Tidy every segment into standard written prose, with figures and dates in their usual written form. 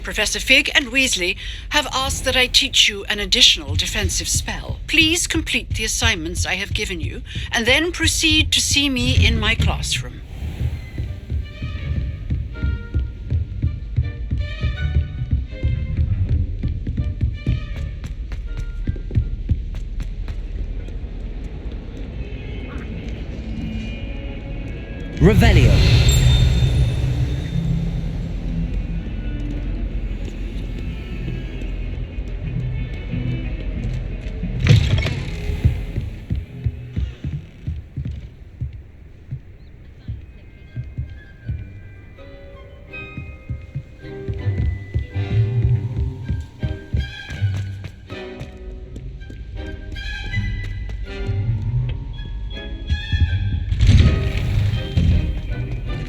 Professor Fig and Weasley have asked that I teach you an additional defensive spell. Please complete the assignments I have given you, and then proceed to see me in my classroom. Revelio.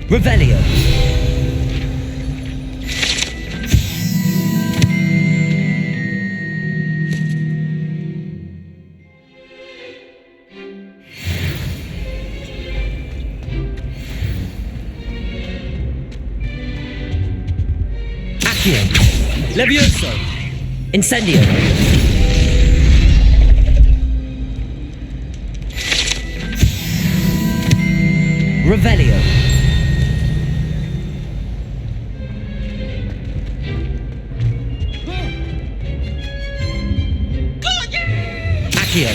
Revelio. Accio. Levioso. Incendio. Revelio. Accio.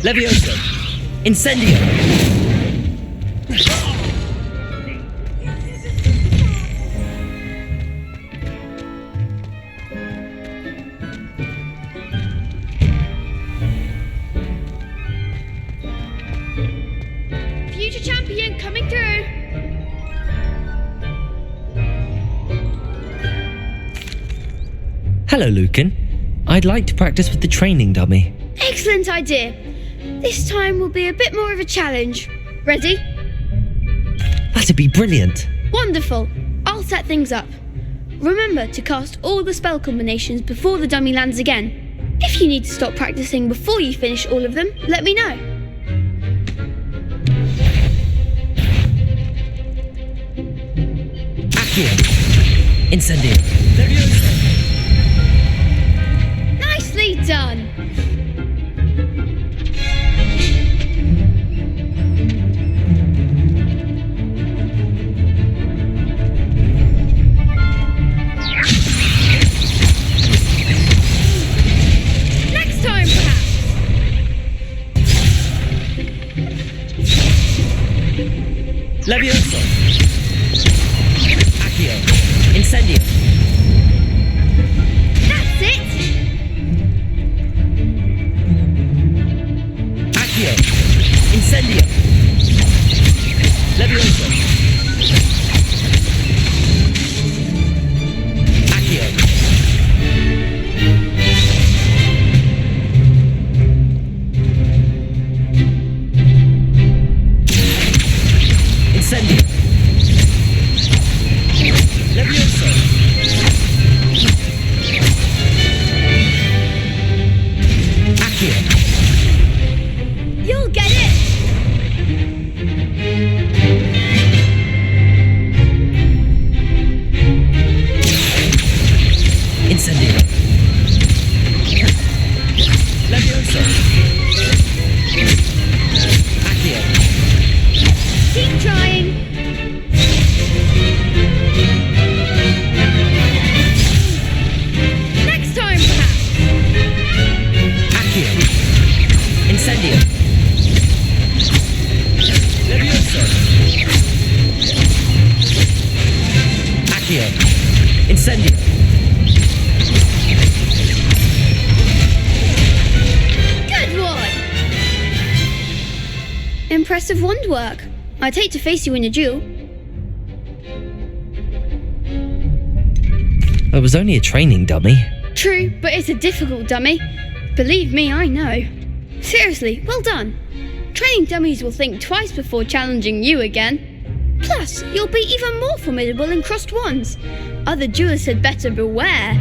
Levioso. Incendio. Future champion coming through. Hello, Lucan. I'd like to practice with the training dummy. Excellent idea. This time will be a bit more of a challenge. Ready? That'd be brilliant. Wonderful. I'll set things up. Remember to cast all the spell combinations before the dummy lands again. If you need to stop practicing before you finish all of them, let me know. Accio. Incendio. Levioso. Nicely done. Next time, perhaps. Levioso. Accio. Incendio. That's it. Accio. Incendio. Levioso. Accio. Incendio. Levioso. Accio. You'll get it. Incendio. Levioso. Accio. Keep trying. Next time, perhaps. Accio. Incendio. Levioso. Accio. Incendio. Good one. Impressive wand work. I'd hate to face you in a duel. It was only a training dummy. True, but it's a difficult dummy. Believe me, I know. Seriously, well done. Training dummies will think twice before challenging you again. Plus, you'll be even more formidable in crossed wands. Other duelists had better beware.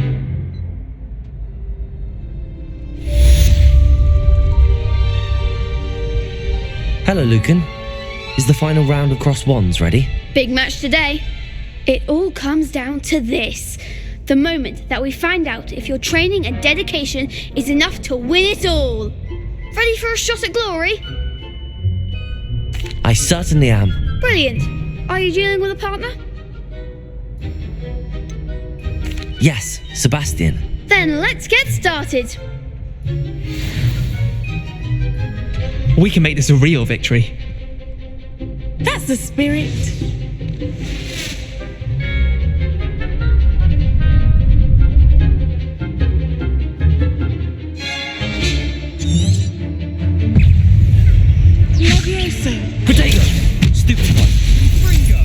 Hello, Lucan. Is the final round of cross wands ready? Big match today. It all comes down to this. The moment that we find out if your training and dedication is enough to win it all. Ready for a shot at glory? I certainly am. Brilliant. Are you dealing with a partner? Yes, Sebastian. Then let's get started. We can make this a real victory. That's the spirit. Levioso. Protego! Stupefy! Fringo!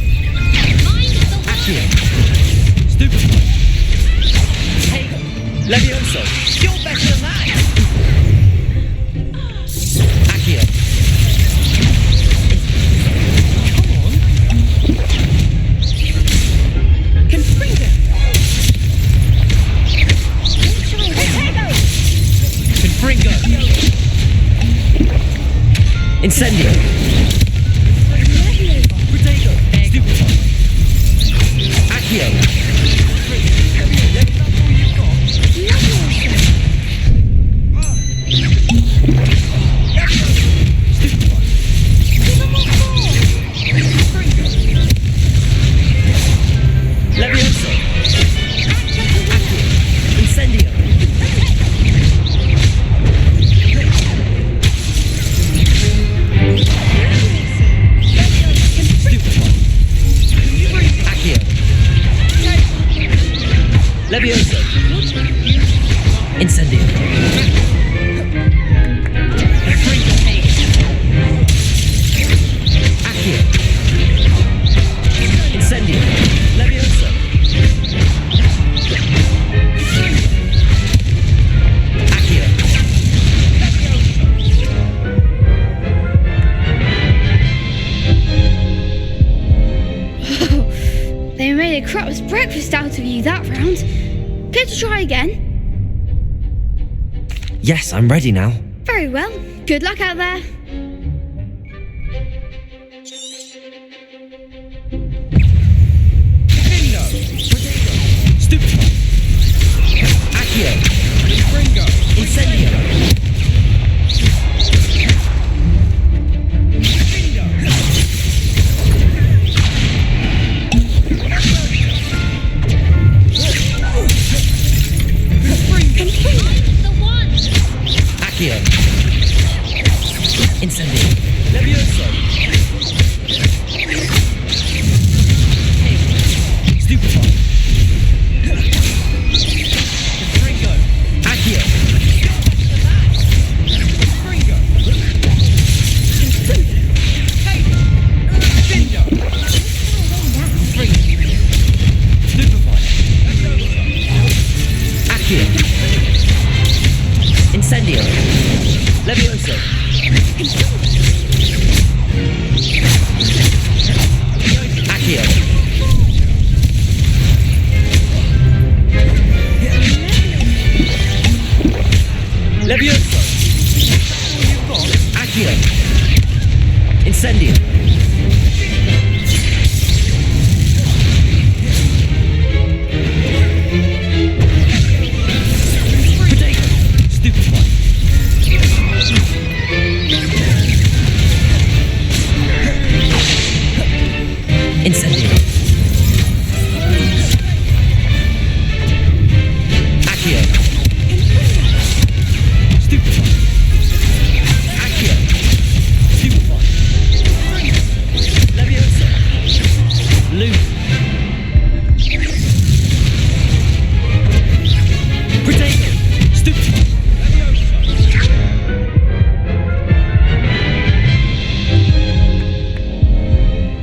Accio! Stupefy! Tego! Levioso! You're better than that! Accio! Come on! Confringo. Confringo! Incendio! Protego! Stupefy! Accio! Levioso! Accio! Incendio! Accio! Levioso! Incendio! Accio! Incendio! Levioso! Accio! They made a crap's breakfast out of you that round. Care to try again? Yes, I'm ready now. Very well. Good luck out there. Stupefy! Accio! Fringo! Incendio! Accio! Incendio! Levioso! Stupefy! Fringo! Accio! Fringo! Fringo! Stupefy! Accio! Incendio! Levioso! Accio! Levioso! Accio! Incendio! Protego! Stupefy! Incendio! Accio! Stupefy! Accio! Stupefy! Levioso! Loop! Protego! Stupefy!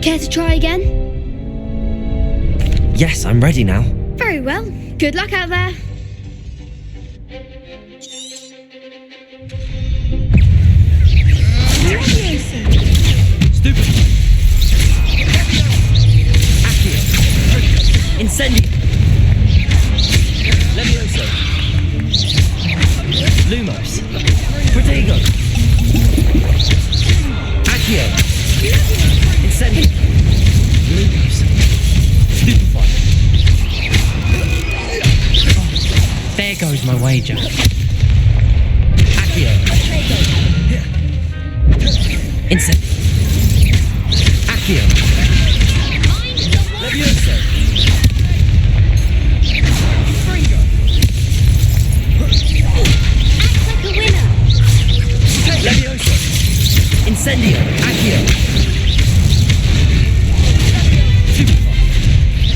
Care to try again? Yes, I'm ready now. Very well. Good luck out there. Stupefy! Accio! Incendio! Levioso! Lumos! Protego! Accio! Incendio! Lumos! Stupefy! goes my wager. Accio. Instant. Accio. Levioso. Act like a winner. Levioso. Incendio. Accio.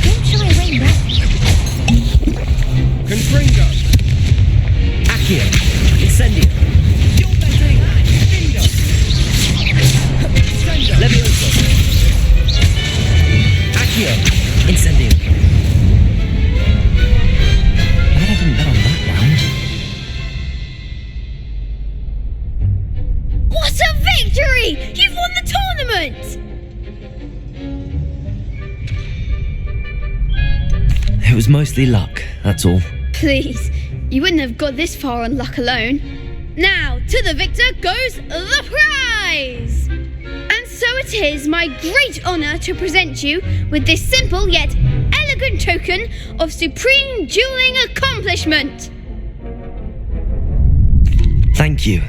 Don't try rain back. Confringo. Accio. Incendio. Levioso. Accio. Incendio. Glad I didn't bet on that round. What a victory! You've won the tournament! It was mostly luck, that's all. Please, you wouldn't have got this far on luck alone. Now, to the victor goes the prize! And so it is my great honour to present you with this simple yet elegant token of supreme dueling accomplishment. Thank you.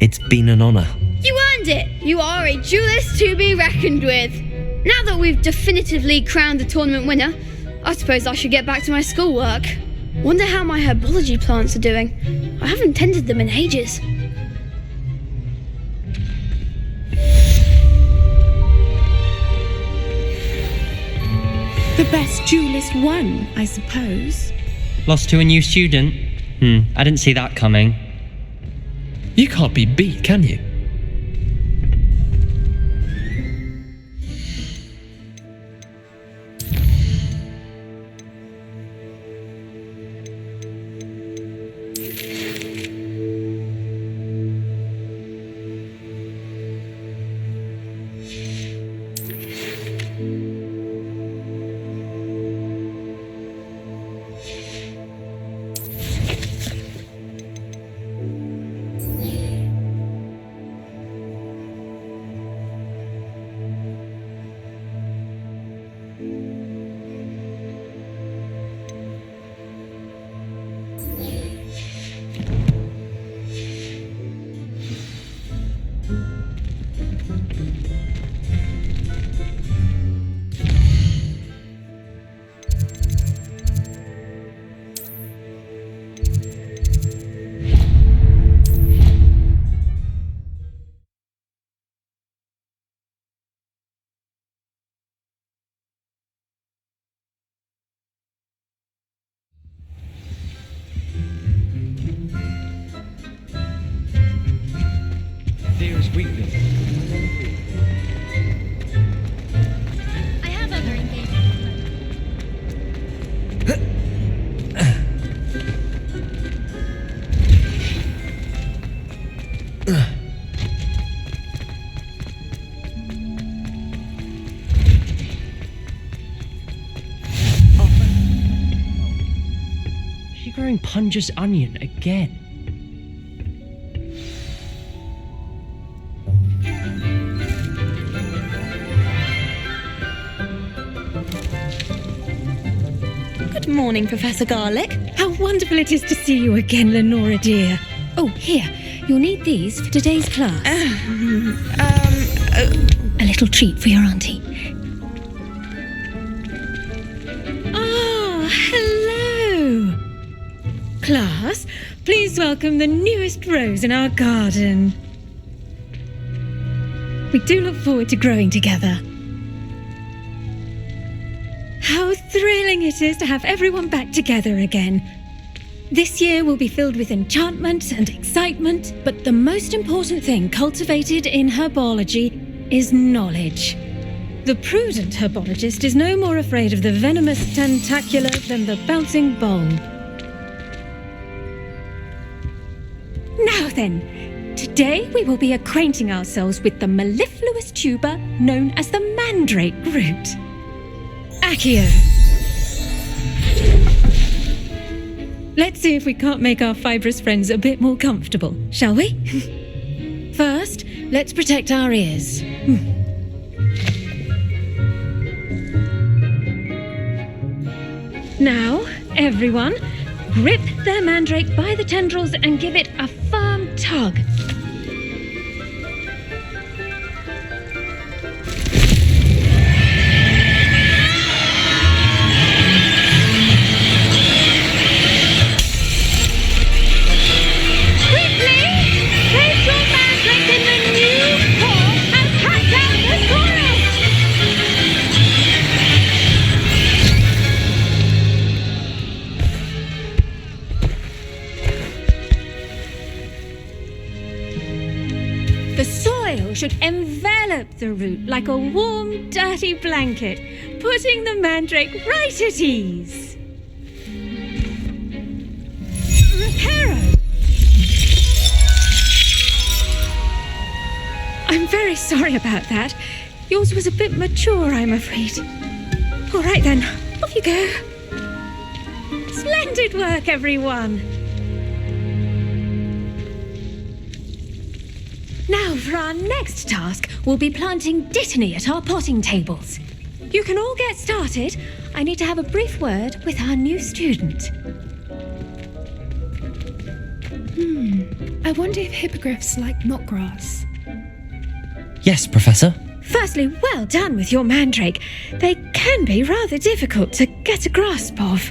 It's been an honour. You earned it! You are a duelist to be reckoned with. Now that we've definitively crowned the tournament winner, I suppose I should get back to my schoolwork. Wonder how my herbology plants are doing. I haven't tended them in ages. The best duelist won, I suppose. Lost to a new student? I didn't see that coming. You can't be beat, can you? Dearest weakness. I have other engagements. Is she growing Punja's onion again? Good morning, Professor Garlic. How wonderful it is to see you again, Lenora dear. Oh, here, you'll need these for today's class. A little treat for your auntie. Oh, hello. Class, please welcome the newest rose in our garden. We do look forward to growing together. How thrilling it is to have everyone back together again. This year will be filled with enchantment and excitement, but the most important thing cultivated in herbology is knowledge. The prudent herbologist is no more afraid of the venomous tentacula than the bouncing bulb. Now then, today we will be acquainting ourselves with the mellifluous tuber known as the mandrake root. Accio. Let's see if we can't make our fibrous friends a bit more comfortable, shall we? First, let's protect our ears. Now, everyone, Grip their mandrake by the tendrils and give it a firm tug. The soil should envelop the root like a warm, dirty blanket, putting the mandrake right at ease. Reparo! I'm very sorry about that. Yours was a bit mature, I'm afraid. All right then, off you go. Splendid work, everyone. Now, for our next task, we'll be planting dittany at our potting tables. You can all get started. I need to have a brief word with our new student. I wonder if hippogriffs like knotgrass. Yes, Professor. Firstly, well done with your mandrake. They can be rather difficult to get a grasp of.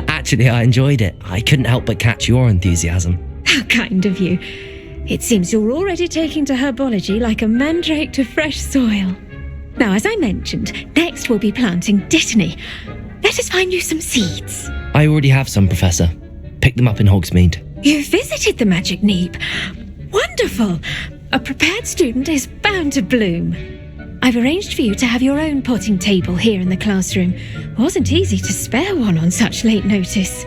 Actually, I enjoyed it. I couldn't help but catch your enthusiasm. How kind of you. It seems you're already taking to herbology like a mandrake to fresh soil. Now, as I mentioned, next we'll be planting dittany. Let us find you some seeds. I already have some, Professor. Picked them up in Hogsmeade. You visited the Magic Neep. Wonderful. A prepared student is bound to bloom. I've arranged for you to have your own potting table here in the classroom. Wasn't easy to spare one on such late notice.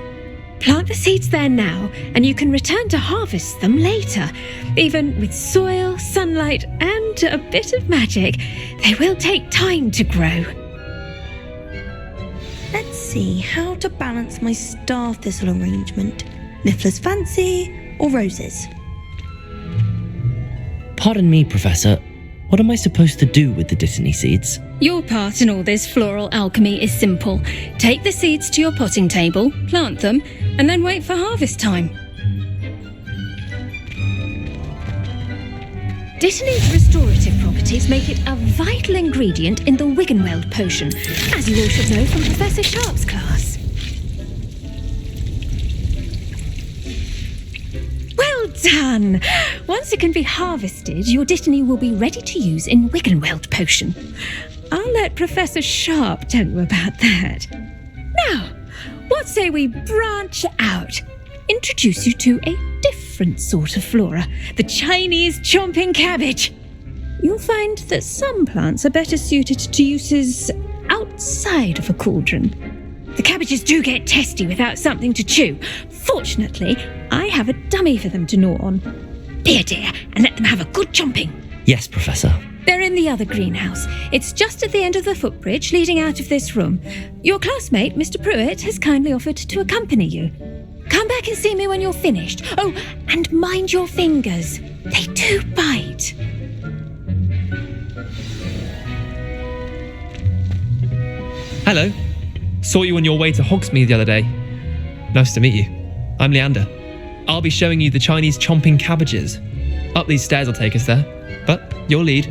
Plant the seeds there now, and you can return to harvest them later. Even with soil, sunlight, and a bit of magic, they will take time to grow. Let's see how to balance my star thistle arrangement. Niffler's fancy or roses? Pardon me, Professor. What am I supposed to do with the dittany seeds? Your part in all this floral alchemy is simple. Take the seeds to your potting table, plant them, and then wait for harvest time. Dittany's restorative properties make it a vital ingredient in the Wiggenweld potion, as you all should know from Professor Sharp's class. Well done! Once it can be harvested, your dittany will be ready to use in Wiggenweld potion. I'll let Professor Sharp tell you about that. Now, what say we branch out? Introduce you to a different sort of flora, the Chinese chomping cabbage. You'll find that some plants are better suited to uses outside of a cauldron. The cabbages do get testy without something to chew. Fortunately, I have a dummy for them to gnaw on. Be a dear and let them have a good chomping. Yes, Professor. They're in the other greenhouse. It's just at the end of the footbridge leading out of this room. Your classmate, Mr. Pruitt, has kindly offered to accompany you. Come back and see me when you're finished. Oh, and mind your fingers. They do bite. Hello. Saw you on your way to Hogsmeade the other day. Nice to meet you. I'm Leander. I'll be showing you the Chinese chomping cabbages. Up these stairs will take us there, but your lead.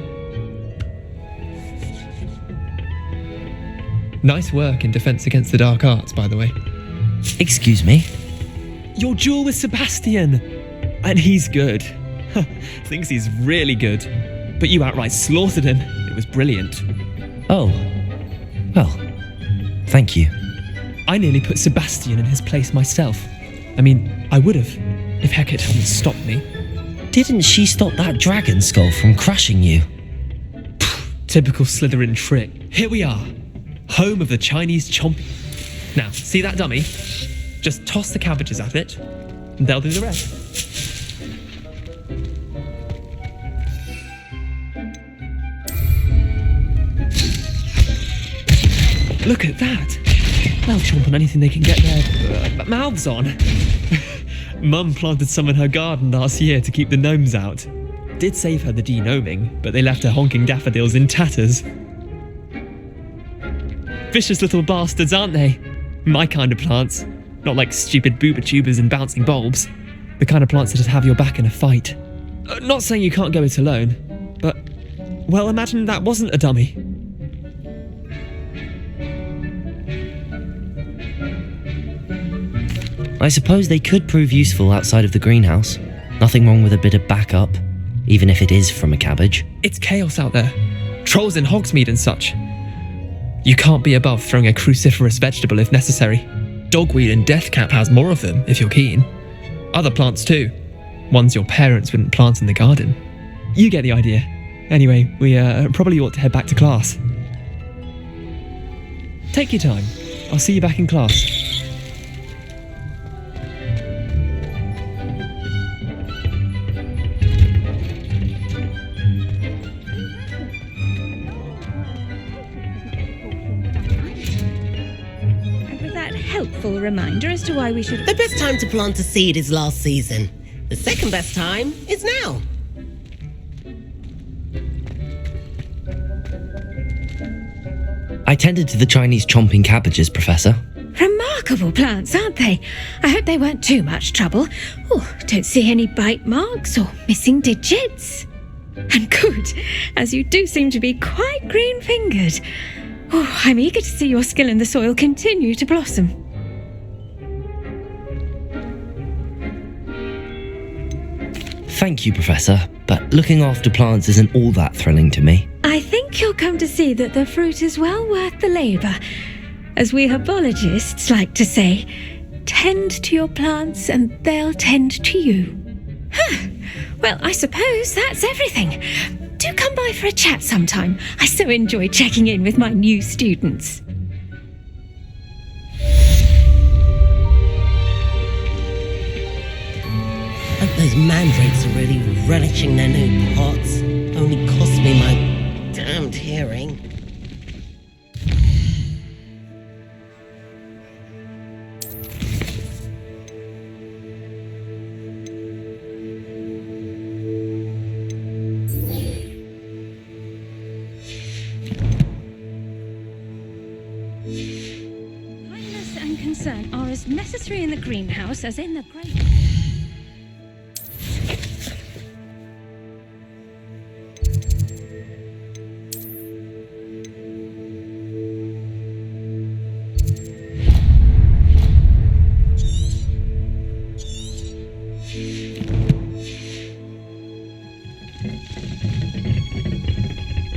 Nice work in Defense Against the Dark Arts, by the way. Excuse me? Your duel with Sebastian! And he's good. Thinks he's really good. But you outright slaughtered him. It was brilliant. Oh. Well, thank you. I nearly put Sebastian in his place myself. I mean, I would have, if Hecate hadn't stopped me. Didn't she stop that dragon skull from crushing you? Typical Slytherin trick. Here we are. Home of the Chinese chomping. Now, see that dummy? Just toss the cabbages at it, and they'll do the rest. Look at that! They'll chomp on anything they can get their mouths on. Mum planted some in her garden last year to keep the gnomes out. Did save her the de-gnoming, but they left her honking daffodils in tatters. Vicious little bastards, aren't they? My kind of plants. Not like stupid booba tubers and bouncing bulbs. The kind of plants that just have your back in a fight. Not saying you can't go it alone, but, well, imagine that wasn't a dummy. I suppose they could prove useful outside of the greenhouse. Nothing wrong with a bit of backup, even if it is from a cabbage. It's chaos out there. Trolls in Hogsmeade and such. You can't be above throwing a cruciferous vegetable if necessary. Dogweed and deathcap has more of them, if you're keen. Other plants too. Ones your parents wouldn't plant in the garden. You get the idea. Anyway, we probably ought to head back to class. Take your time. I'll see you back in class. Helpful reminder as to why we should... The best time to plant a seed is last season. The second best time is now. I tended to the Chinese chomping cabbages, Professor. Remarkable plants, aren't they? I hope they weren't too much trouble. Oh, don't see any bite marks or missing digits. And good, as you do seem to be quite green-fingered. Oh, I'm eager to see your skill in the soil continue to blossom. Thank you, Professor, but looking after plants isn't all that thrilling to me. I think you'll come to see that the fruit is well worth the labour. As we herbologists like to say, tend to your plants and they'll tend to you. Huh. Well, I suppose that's everything. Do come by for a chat sometime. I so enjoy checking in with my new students. I hope those mandrakes are really relishing their new pots. Only cost me my damned hearing. Kindness and concern are as necessary in the greenhouse as in the great...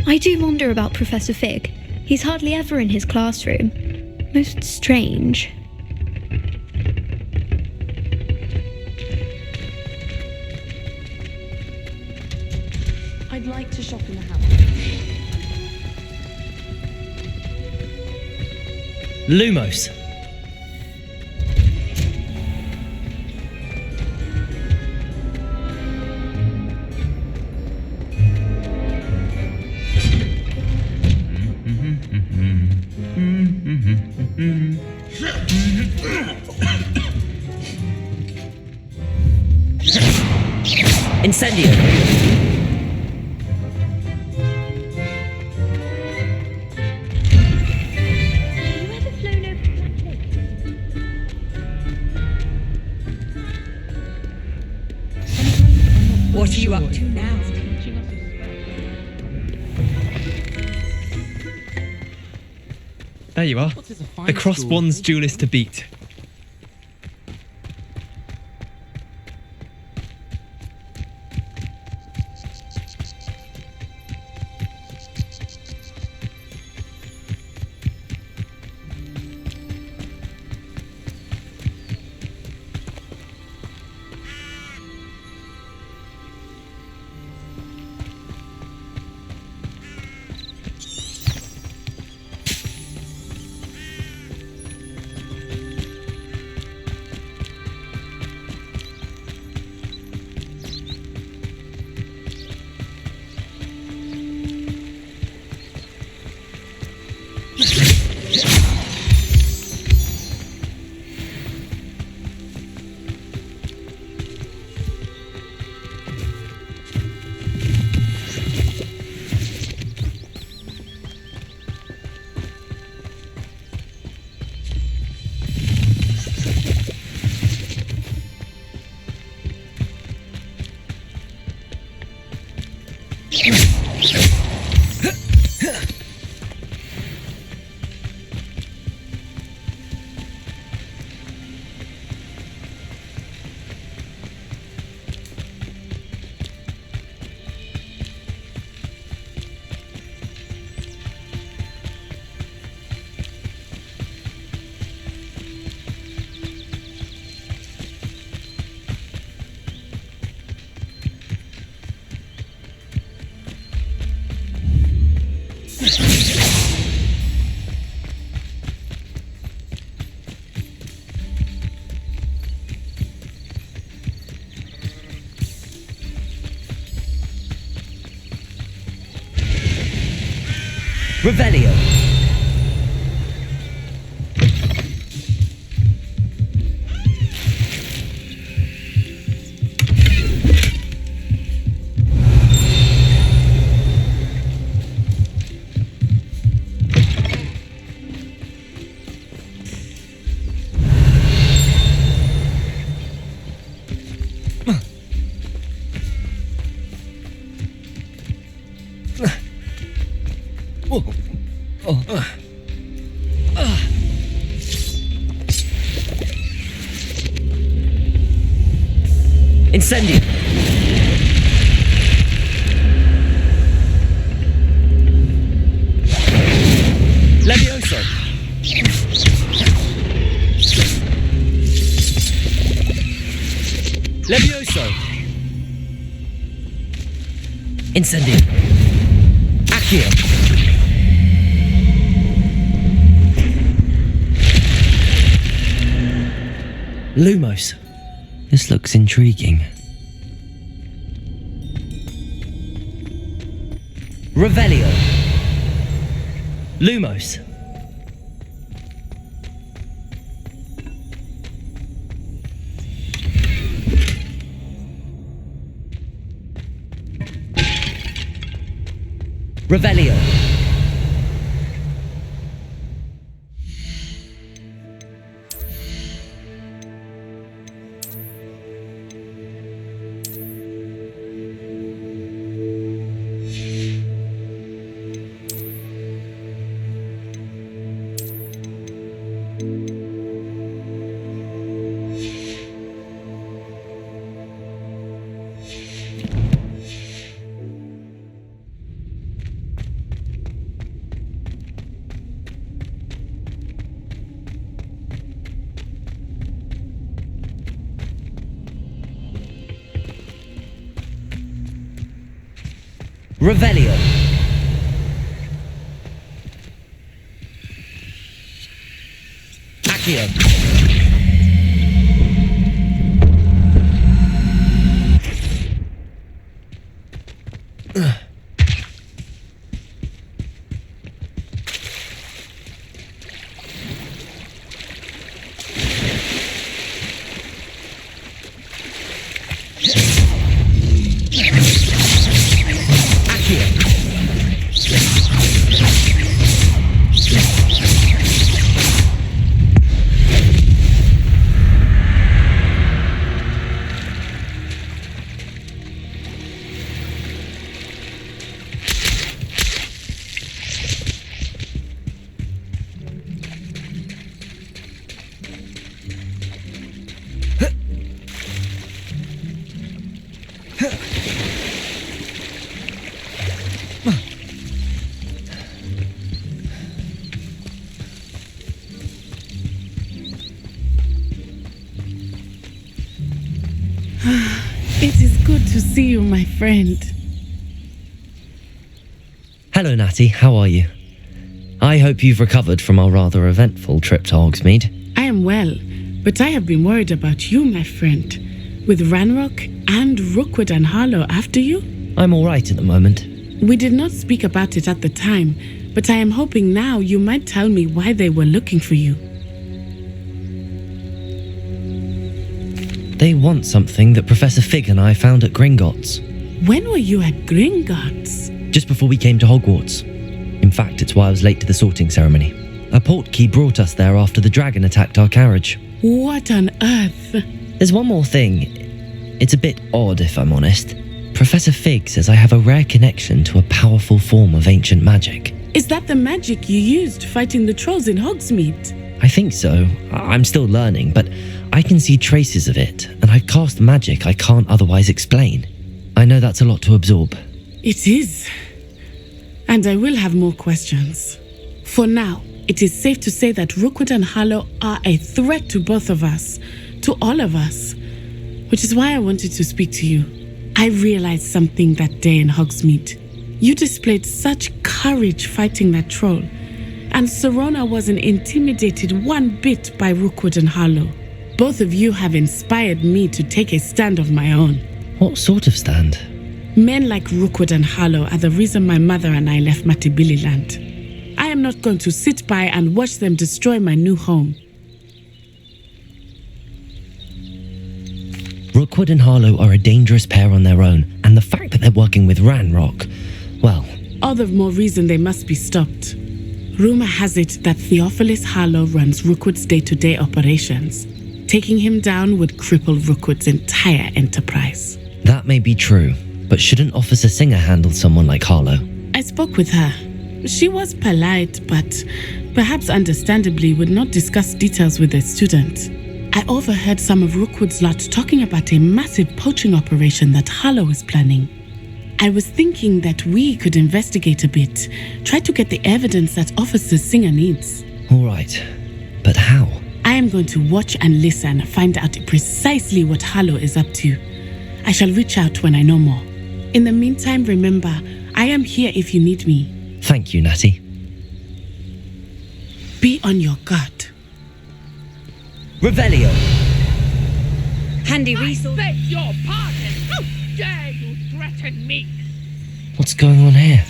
I do wonder about Professor Fig. He's hardly ever in his classroom. Most strange. I'd like to shop in the house. Lumos. Incendio. What are you up to now? There you are. The Cross Wands duelist to beat. Revelio. Incendio. Levioso. Levioso. Incendio. Accio. Lumos. This looks intriguing. Revelio. Lumos. Revelio. Revelio. Accio. It is good to see you, my friend. Hello, Natty. How are you? I hope you've recovered from our rather eventful trip to Hogsmeade. I am well, but I have been worried about you, my friend. With Ranrock and Rookwood and Harlow after you? I'm all right at the moment. We did not speak about it at the time, but I am hoping now you might tell me why they were looking for you. They want something that Professor Fig and I found at Gringotts. When were you at Gringotts? Just before we came to Hogwarts. In fact, it's why I was late to the sorting ceremony. A portkey brought us there after the dragon attacked our carriage. What on earth? There's one more thing. It's a bit odd, if I'm honest. Professor Fig says I have a rare connection to a powerful form of ancient magic. Is that the magic you used fighting the trolls in Hogsmeade? I think so. I'm still learning, but I can see traces of it, and I've cast magic I can't otherwise explain. I know that's a lot to absorb. It is. And I will have more questions. For now, it is safe to say that Rookwood and Harlow are a threat to both of us, to all of us, which is why I wanted to speak to you. I realized something that day in Hogsmeade. You displayed such courage fighting that troll. And Serona wasn't intimidated one bit by Rookwood and Harlow. Both of you have inspired me to take a stand of my own. What sort of stand? Men like Rookwood and Harlow are the reason my mother and I left Matibili land. I am not going to sit by and watch them destroy my new home. Rookwood and Harlow are a dangerous pair on their own, and the fact that they're working with Ranrock, well... all the more reason they must be stopped. Rumor has it that Theophilus Harlow runs Rookwood's day-to-day operations. Taking him down would cripple Rookwood's entire enterprise. That may be true, but shouldn't Officer Singer handle someone like Harlow? I spoke with her. She was polite, but perhaps understandably would not discuss details with a student. I overheard some of Rookwood's lot talking about a massive poaching operation that Harlow is planning. I was thinking that we could investigate a bit, try to get the evidence that Officer Singer needs. All right, but how? I am going to watch and listen, find out precisely what Harlow is up to. I shall reach out when I know more. In the meantime, remember, I am here if you need me. Thank you, Natty. Be on your guard. Revelio. Handy resource. I beg your pardon. How dare you threaten me? What's going on here?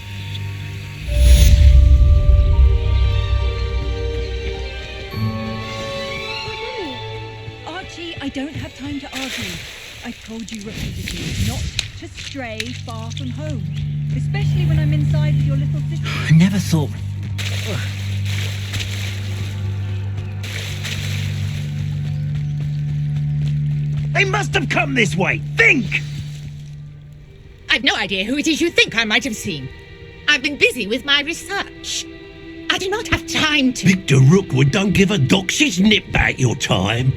Archie, I don't have time to argue. I've told you repeatedly not to stray far from home, especially when I'm inside with your little sister. I never thought... They must have come this way. Think! I've no idea who it is you think I might have seen. I've been busy with my research. I do not have time to... Victor Rookwood don't give a doxy's nip back your time.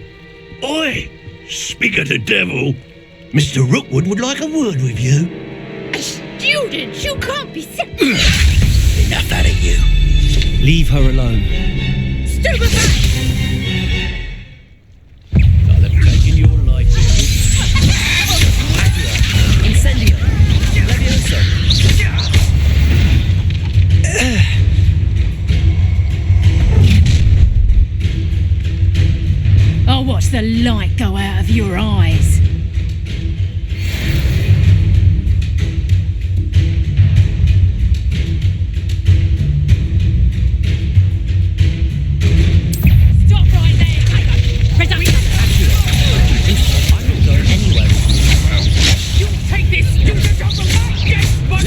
Oi! Speak of the devil. Mr. Rookwood would like a word with you. A student? You can't be sick. Enough out of you. Leave her alone. Stupefy! I'll have taken your life. Incendio. Levioso. I'll watch the light go out of your eyes. Stop right there! I'm not going anywhere. You take this student off the back! Yes, but...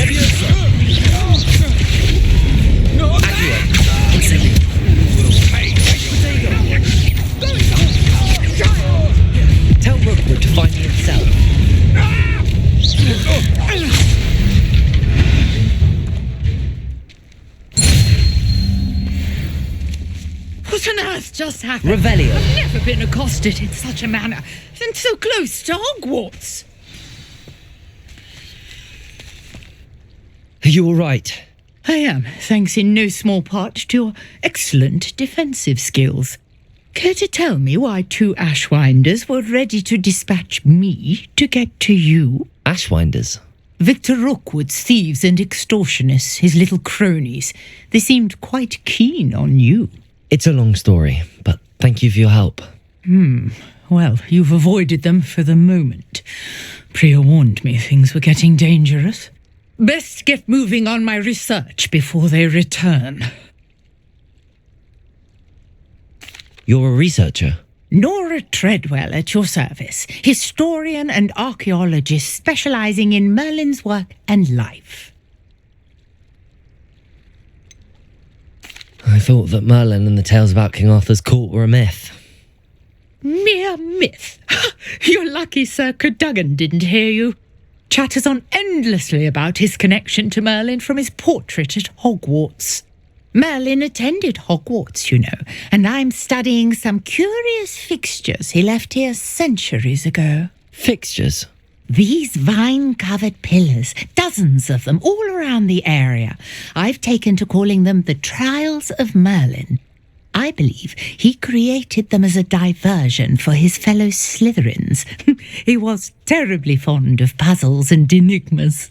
Tell Rookwood to find me himself. What on earth just happened? Revelio. I've never been accosted in such a manner, and so close to Hogwarts. Are you all right? I am, thanks in no small part to your excellent defensive skills. Care to tell me why two Ashwinders were ready to dispatch me to get to you? Ashwinders? Victor Rookwood's thieves and extortionists, his little cronies. They seemed quite keen on you. It's a long story, but thank you for your help. Well, you've avoided them for the moment. Priya warned me things were getting dangerous. Best get moving on my research before they return. You're a researcher? Nora Treadwell at your service, historian and archaeologist specializing in Merlin's work and life. I thought that Merlin and the tales about King Arthur's court were a myth. Mere myth. You're lucky Sir Cadogan didn't hear you. Chatters on endlessly about his connection to Merlin from his portrait at Hogwarts. Merlin attended Hogwarts, you know, and I'm studying some curious fixtures he left here centuries ago. Fixtures? These vine-covered pillars, dozens of them all around the area. I've taken to calling them the Trials of Merlin. I believe he created them as a diversion for his fellow Slytherins. He was terribly fond of puzzles and enigmas.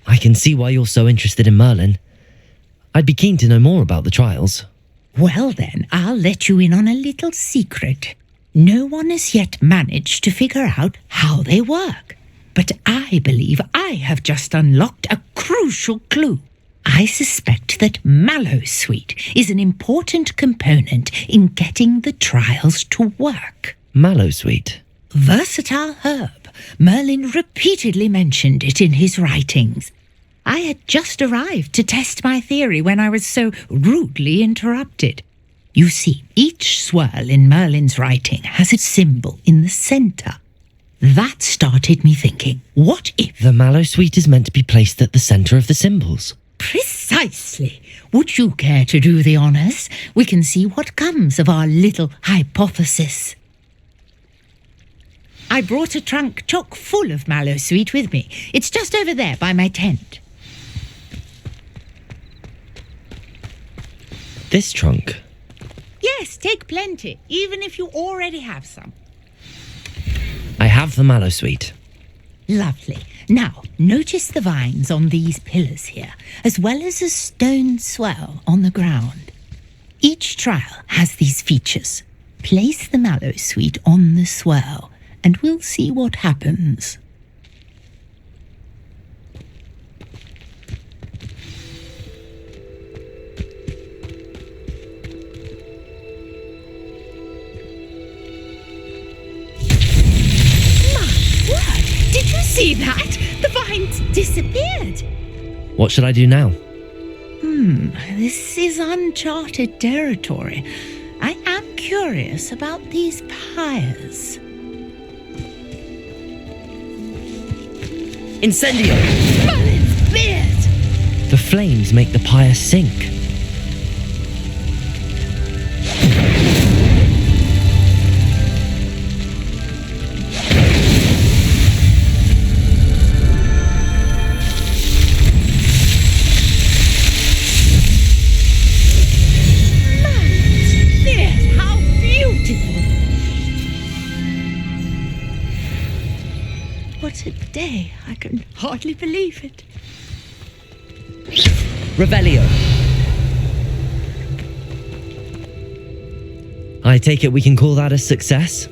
I can see why you're so interested in Merlin. I'd be keen to know more about the trials. Well then, I'll let you in on a little secret. No one has yet managed to figure out how they work. But I believe I have just unlocked a crucial clue. I suspect that Mallowsweet is an important component in getting the trials to work. Mallowsweet? Versatile herb. Merlin repeatedly mentioned it in his writings. I had just arrived to test my theory when I was so rudely interrupted. You see, each swirl in Merlin's writing has a symbol in the centre. That started me thinking, what if... The Mallowsweet is meant to be placed at the centre of the symbols. Precisely. Would you care to do the honours? We can see what comes of our little hypothesis. I brought a trunk chock full of Mallowsweet with me. It's just over there by my tent. This trunk? Yes, take plenty, even if you already have some. I have the Mallowsweet. Lovely. Now, notice the vines on these pillars here, as well as a stone swell on the ground. Each trial has these features. Place the Mallowsweet on the swell, and we'll see what happens. Did you see that? The vines disappeared. What should I do now? This is uncharted territory. I am curious about these pyres. Incendio! Merlin's beard! The flames make the pyre sink. What a day. I can hardly believe it. Revelio. I take it we can call that a success?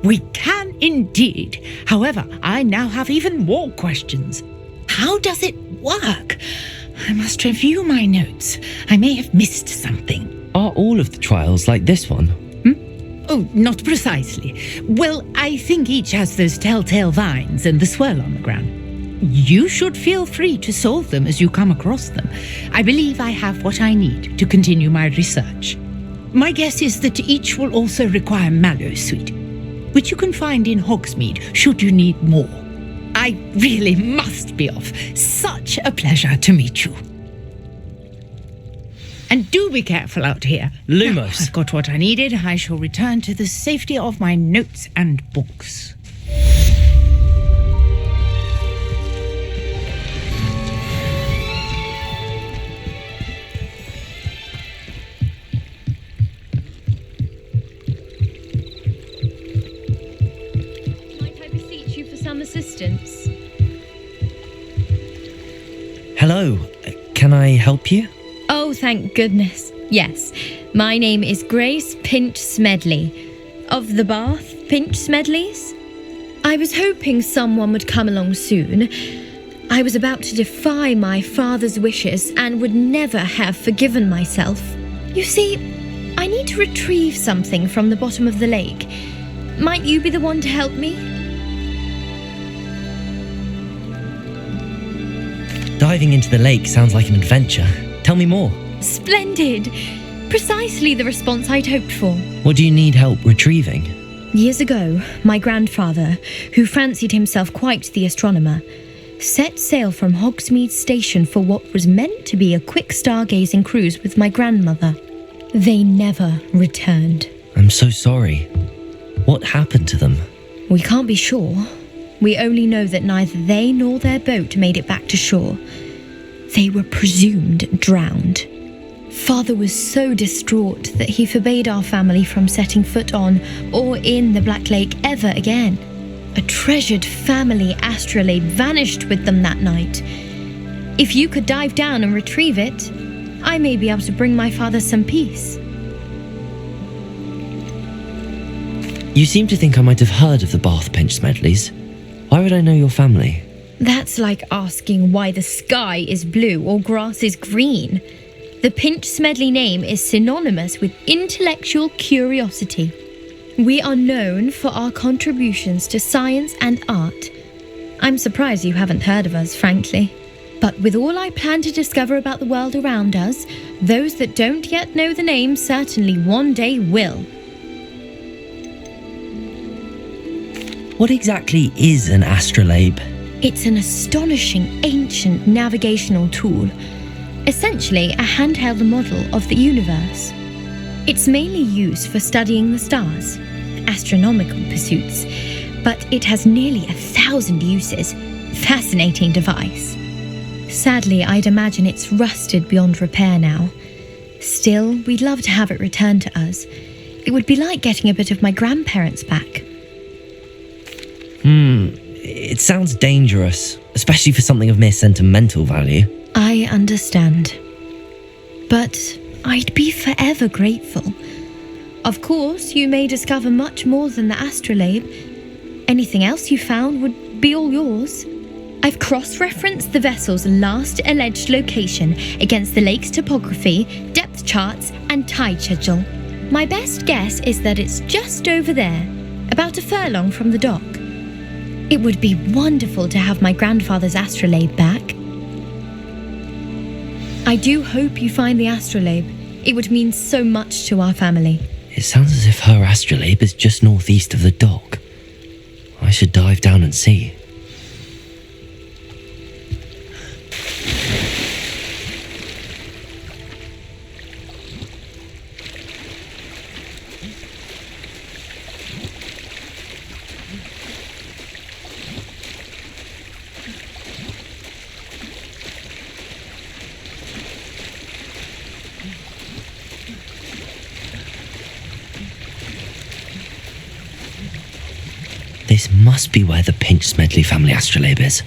We can indeed. However, I now have even more questions. How does it work? I must review my notes. I may have missed something. Are all of the trials like this one? Oh, not precisely. Well, I think each has those telltale vines and the swirl on the ground. You should feel free to solve them as you come across them. I believe I have what I need to continue my research. My guess is that each will also require Mallowsweet, which you can find in Hogsmeade should you need more. I really must be off. Such a pleasure to meet you. And do be careful out here. Lumos. Now, I've got what I needed. I shall return to the safety of my notes and books. Might I beseech you for some assistance? Hello. Can I help you? Oh, thank goodness. Yes, my name is Grace Pinch Smedley, of the Bath Pinch Smedleys. I was hoping someone would come along soon. I was about to defy my father's wishes and would never have forgiven myself. You see, I need to retrieve something from the bottom of the lake. Might you be the one to help me? Diving into the lake sounds like an adventure. Tell me more. Splendid! Precisely the response I'd hoped for. What do you need help retrieving? Years ago, my grandfather, who fancied himself quite the astronomer, set sail from Hogsmeade Station for what was meant to be a quick stargazing cruise with my grandmother. They never returned. I'm so sorry. What happened to them? We can't be sure. We only know that neither they nor their boat made it back to shore. They were presumed drowned. Father was so distraught that he forbade our family from setting foot on or in the Black Lake ever again. A treasured family astrolabe vanished with them that night. If you could dive down and retrieve it, I may be able to bring my father some peace. You seem to think I might have heard of the Bath Pinch Smedleys. Why would I know your family? That's like asking why the sky is blue or grass is green. The Pinch Smedley name is synonymous with intellectual curiosity. We are known for our contributions to science and art. I'm surprised you haven't heard of us, frankly. But with all I plan to discover about the world around us, those that don't yet know the name certainly one day will. What exactly is an astrolabe? It's an astonishing ancient navigational tool, essentially a handheld model of the universe. It's mainly used for studying the stars, astronomical pursuits, but it has nearly 1,000 uses. Fascinating device. Sadly, I'd imagine it's rusted beyond repair now. Still, we'd love to have it returned to us. It would be like getting a bit of my grandparents back. It sounds dangerous, especially for something of mere sentimental value. I understand. But I'd be forever grateful. Of course, you may discover much more than the astrolabe. Anything else you found would be all yours. I've cross-referenced the vessel's last alleged location against the lake's topography, depth charts, and tide schedule. My best guess is that it's just over there, about a furlong from the dock. It would be wonderful to have my grandfather's astrolabe back. I do hope you find the astrolabe. It would mean so much to our family. It sounds as if her astrolabe is just northeast of the dock. I should dive down and see. This must be where the Pinch Smedley family astrolabe is.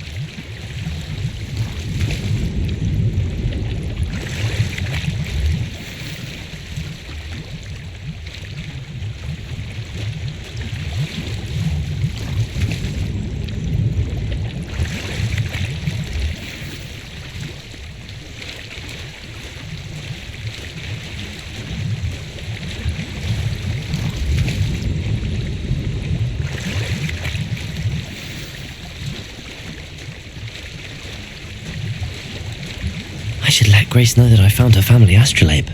I should let Grace know that I found her family astrolabe.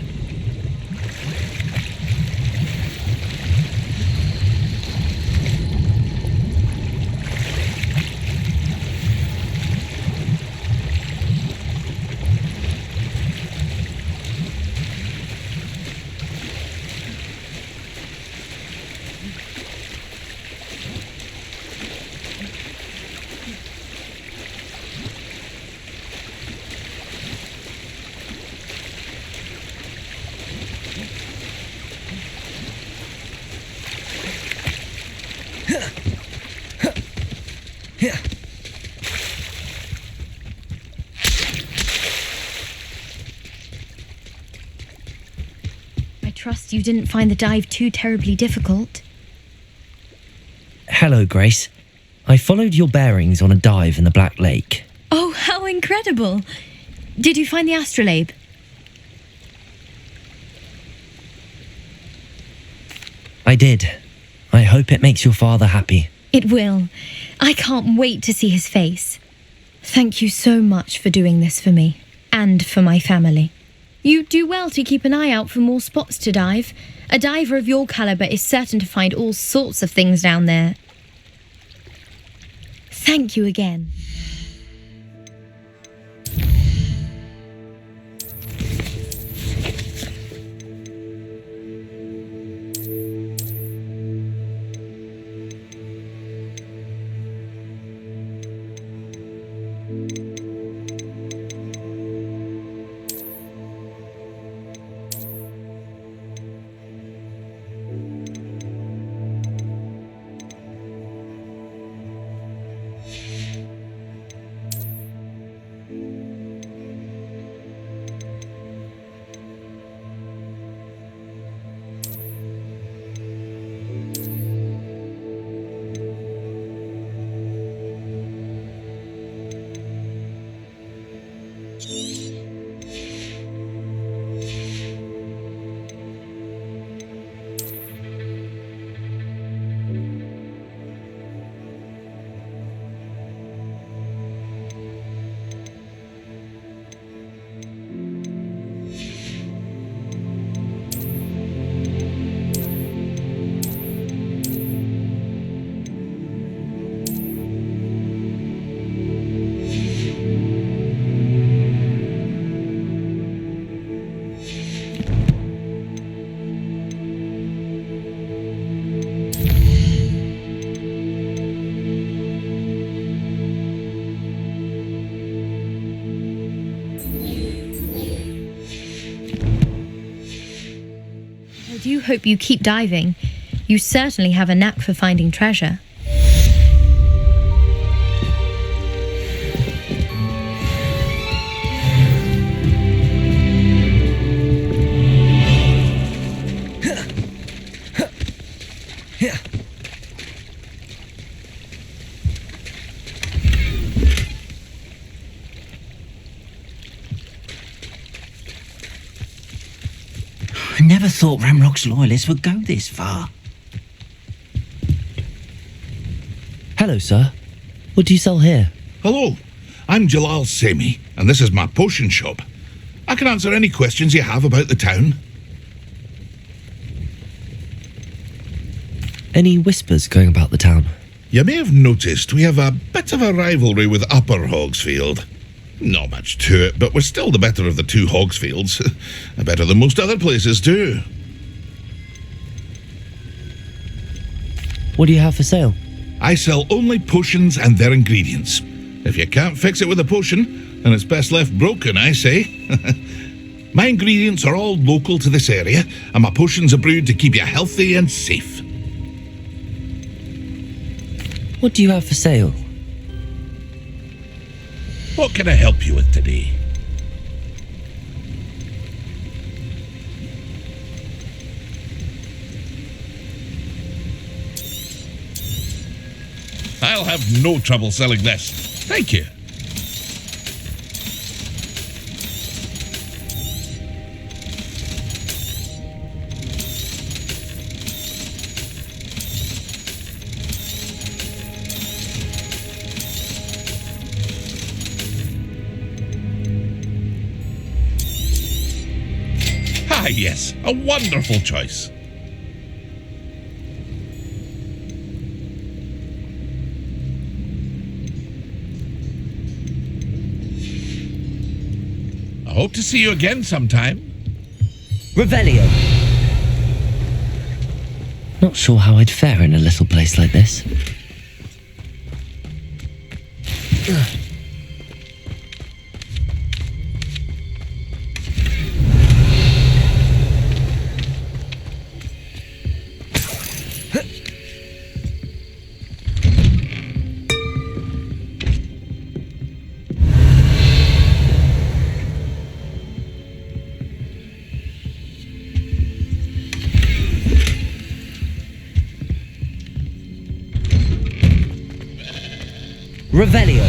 I trust you didn't find the dive too terribly difficult. Hello, Grace. I followed your bearings on a dive in the Black Lake. Oh, how incredible! Did you find the astrolabe? I did. I hope it makes your father happy. It will. I can't wait to see his face. Thank you so much for doing this for me, and for my family. You do well to keep an eye out for more spots to dive. A diver of your caliber is certain to find all sorts of things down there. Thank you again. I do hope you keep diving. You certainly have a knack for finding treasure. I never thought Ramrock's loyalists would go this far. Hello, sir. What do you sell here? Hello, I'm Jalal Semi, and this is my potion shop. I can answer any questions you have about the town. Any whispers going about the town? You may have noticed we have a bit of a rivalry with Upper Hogsfield. Not much to it, but we're still the better of the two Hogsfields. Better than most other places, too. What do you have for sale? I sell only potions and their ingredients. If you can't fix it with a potion, then it's best left broken, I say. My ingredients are all local to this area, and my potions are brewed to keep you healthy and safe. What do you have for sale? What can I help you with today? I'll have no trouble selling this. Thank you. Ah, yes, a wonderful choice. I hope to see you again sometime. Revelio. Not sure how I'd fare in a little place like this. Revelio.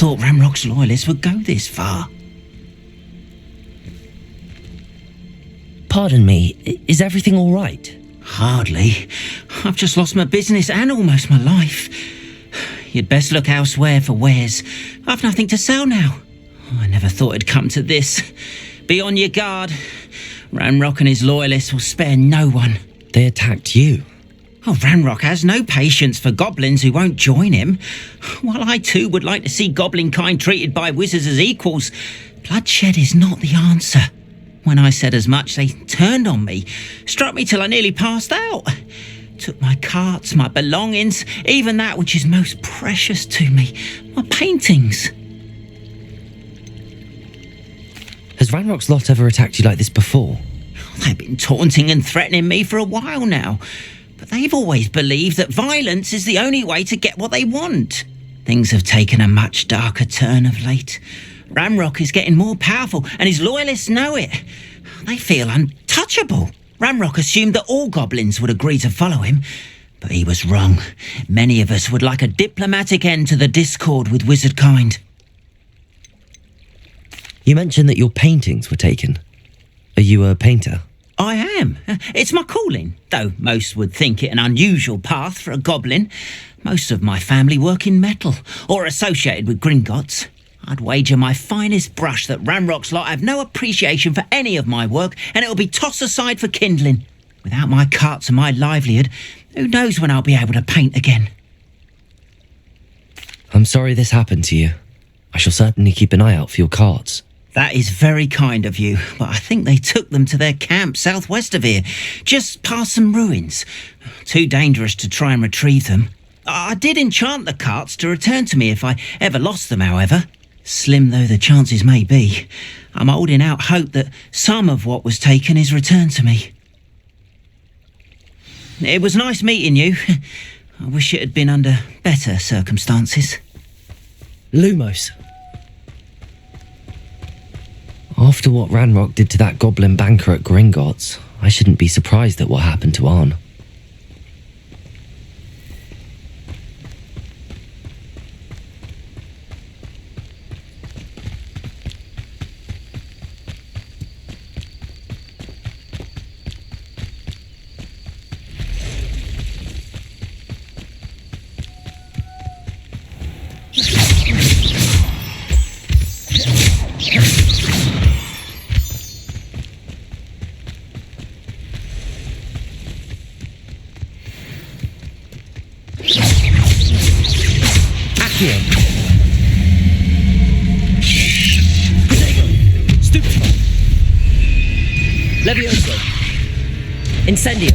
thought Ranrock's loyalists would go this far. Pardon me, is everything all right? Hardly. I've just lost my business and almost my life. You'd best look elsewhere for wares. I've nothing to sell now. I never thought it'd come to this. Be on your guard. Ranrock and his loyalists will spare no one. They attacked you? Oh, Ranrock has no patience for goblins who won't join him. While I too would like to see goblin kind treated by wizards as equals, bloodshed is not the answer. When I said as much, they turned on me, struck me till I nearly passed out. Took my carts, my belongings, even that which is most precious to me, my paintings. Has Ranrock's lot ever attacked you like this before? They've been taunting and threatening me for a while now, but they've always believed that violence is the only way to get what they want. Things have taken a much darker turn of late. Ranrock is getting more powerful, and his loyalists know it. They feel untouchable. Ranrock assumed that all goblins would agree to follow him, but he was wrong. Many of us would like a diplomatic end to the discord with wizard kind. You mentioned that your paintings were taken. Are you a painter? I am. It's my calling, though most would think it an unusual path for a goblin. Most of my family work in metal, or associated with Gringotts. I'd wager my finest brush that Ranrock's lot have no appreciation for any of my work, and it'll be tossed aside for kindling. Without my carts and my livelihood, who knows when I'll be able to paint again? I'm sorry this happened to you. I shall certainly keep an eye out for your carts. That is very kind of you, but I think they took them to their camp southwest of here, just past some ruins. Too dangerous to try and retrieve them. I did enchant the carts to return to me if I ever lost them, however. Slim though the chances may be, I'm holding out hope that some of what was taken is returned to me. It was nice meeting you. I wish it had been under better circumstances. Lumos. After what Ranrock did to that goblin banker at Gringotts, I shouldn't be surprised at what happened to Arn. Levioso. Incendio.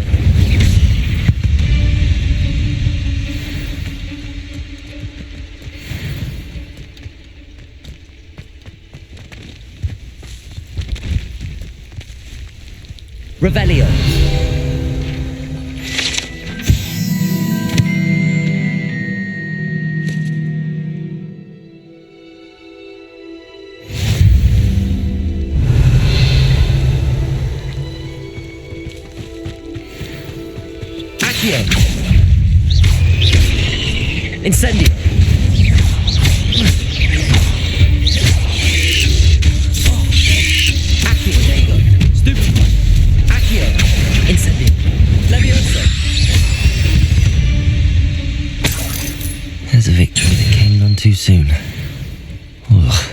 Revelio. Incendio. Accio, there you go. Stupid. Accio. Incendio. Levioso. There's a victory that came none too soon. Ugh.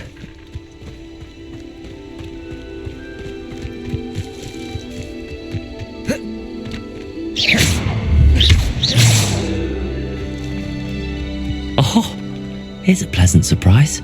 Oh, here's a pleasant surprise.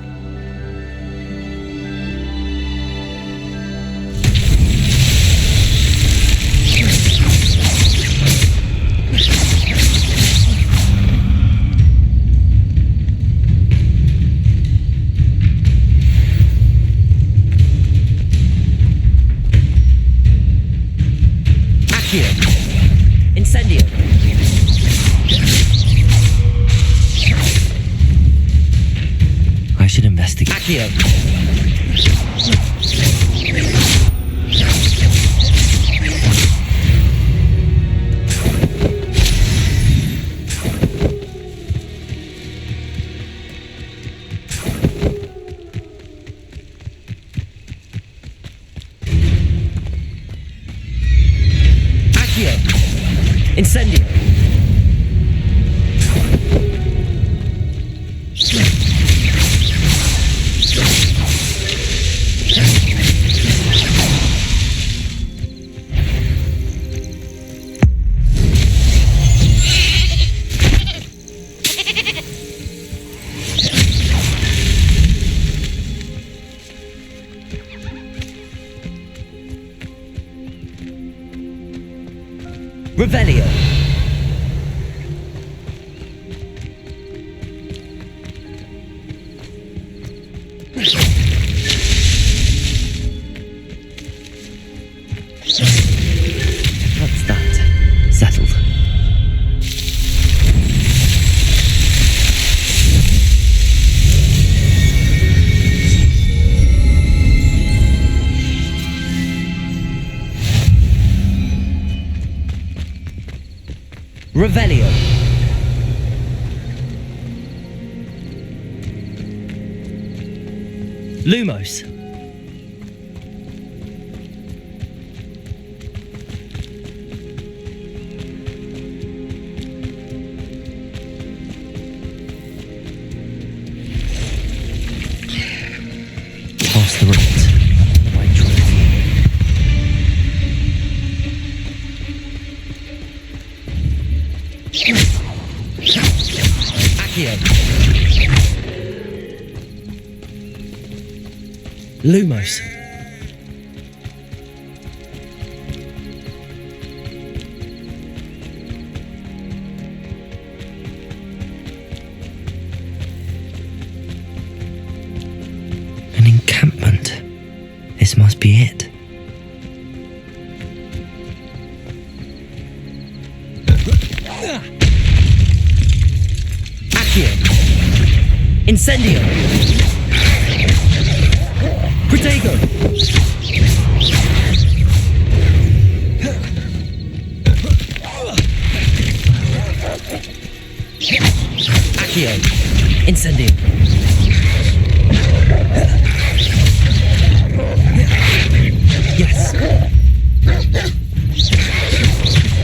Accio. Incendio. I should investigate. Accio. Incendio. Revelio. That's that. Settled. Revelio. Lumos. Past the right. The right track. Accio. Lumos. An encampment. This must be it. Accio. Incendio. Protego. Accio. Incendio. Yes.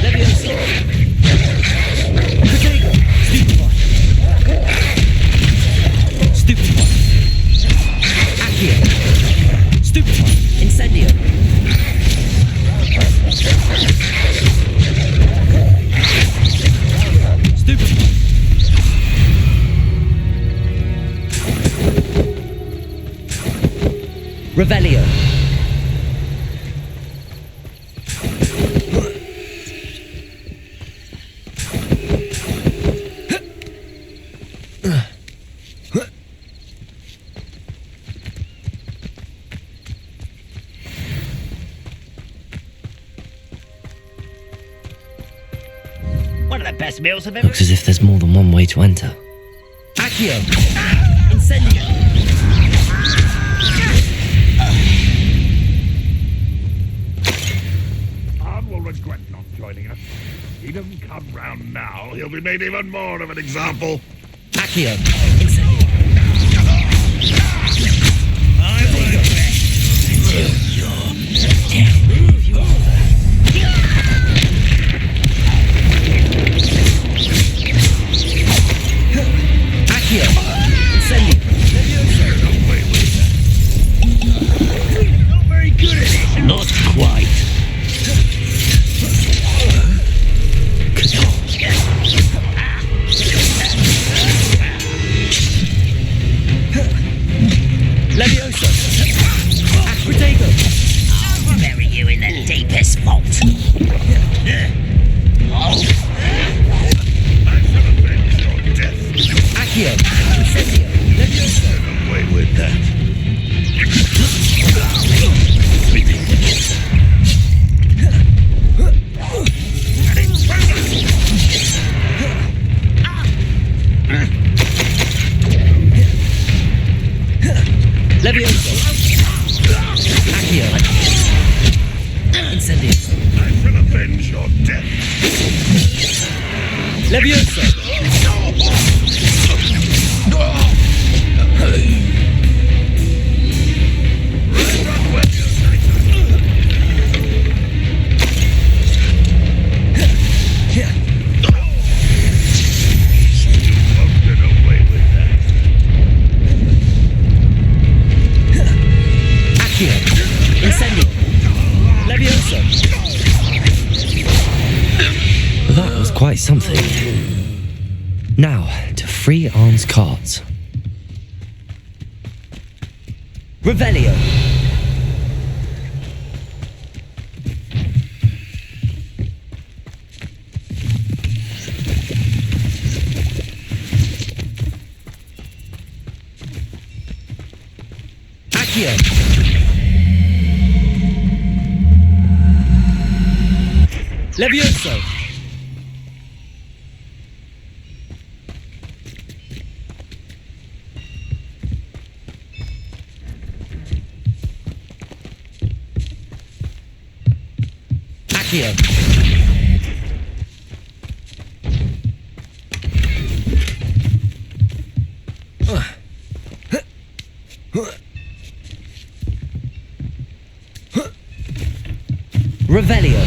Levioso. Protego. Stupefy. Stupefy. Accio. Stupefy. Incendio. Stupefy. Revelio. One of the best meals I've ever Looks as if there's more than one way to enter. Accio. Incendio. Arn will regret not joining us. He doesn't come round now, he'll be made even more of an example. Accio. Incendio. I work best until you're dead. Accio. Incendio. Not very good at it. Not quite. Levioso. Protego. I'll bury you in the deepest vault. Accio. Incendio. Levioso. Away with that. Levioso. Accio. Incendio. I shall avenge your death. Levioso. something. Now, to free Arn's carts. Revelio! AMD Levioso! Accio! Revelio!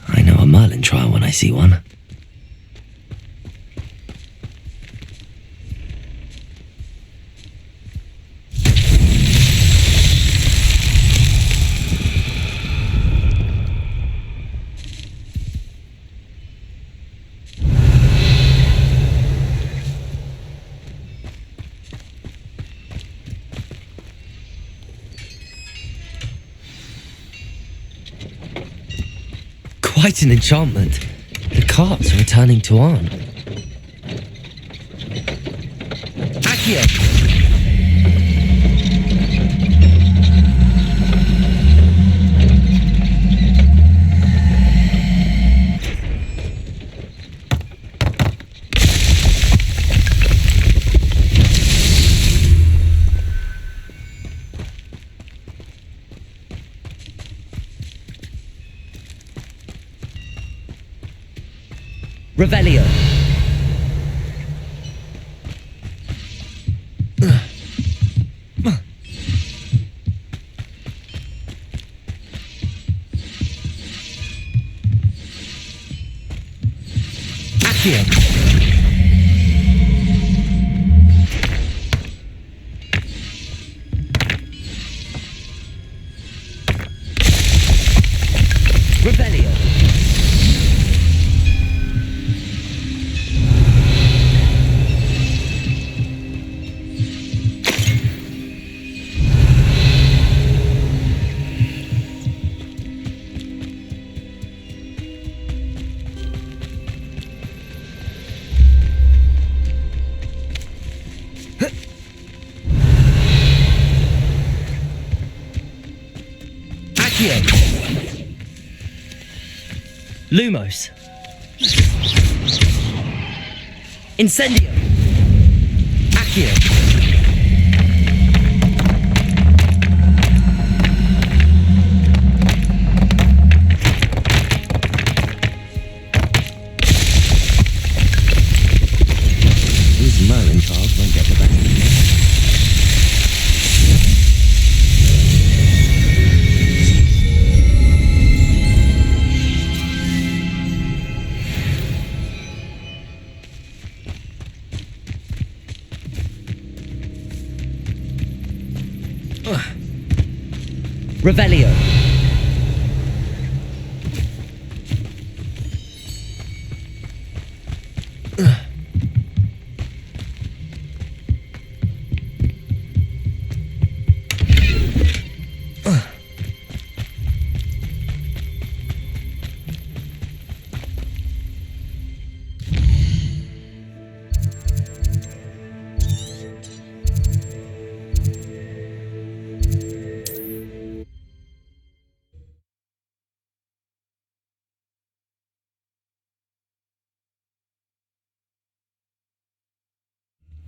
I know a Merlin trial when I see one. Quite an enchantment. The carts are returning to Arn. Accio! Revelio! Accio! Revelio! Lumos. Incendio. Accio. These Merlin trials won't get the best of me. Revelio.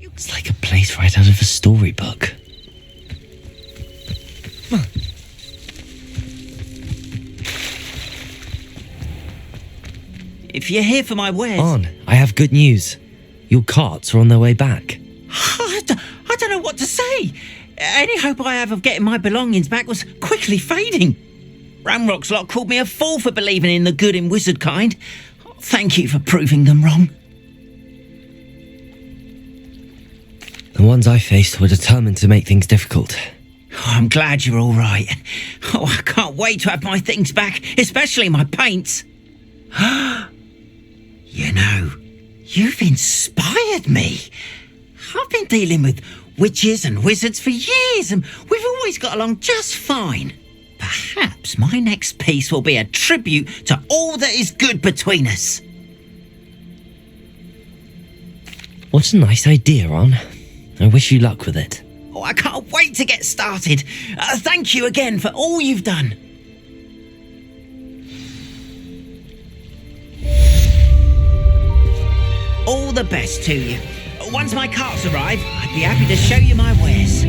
It's like a place right out of a storybook. If you're here for my wares... Arn, I have good news. Your carts are on their way back. I don't know what to say. Any hope I have of getting my belongings back was quickly fading. Ramrock's lot called me a fool for believing in the good in wizard kind. Thank you for proving them wrong. The ones I faced were determined to make things difficult. Oh, I'm glad you're all right. Oh, I can't wait to have my things back, especially my paints. You know, you've inspired me. I've been dealing with witches and wizards for years, and we've always got along just fine. Perhaps my next piece will be a tribute to all that is good between us. What a nice idea, Ron. I wish you luck with it. Oh, I can't wait to get started. Thank you again for all you've done. All the best to you. Once my carts arrive, I'd be happy to show you my wares.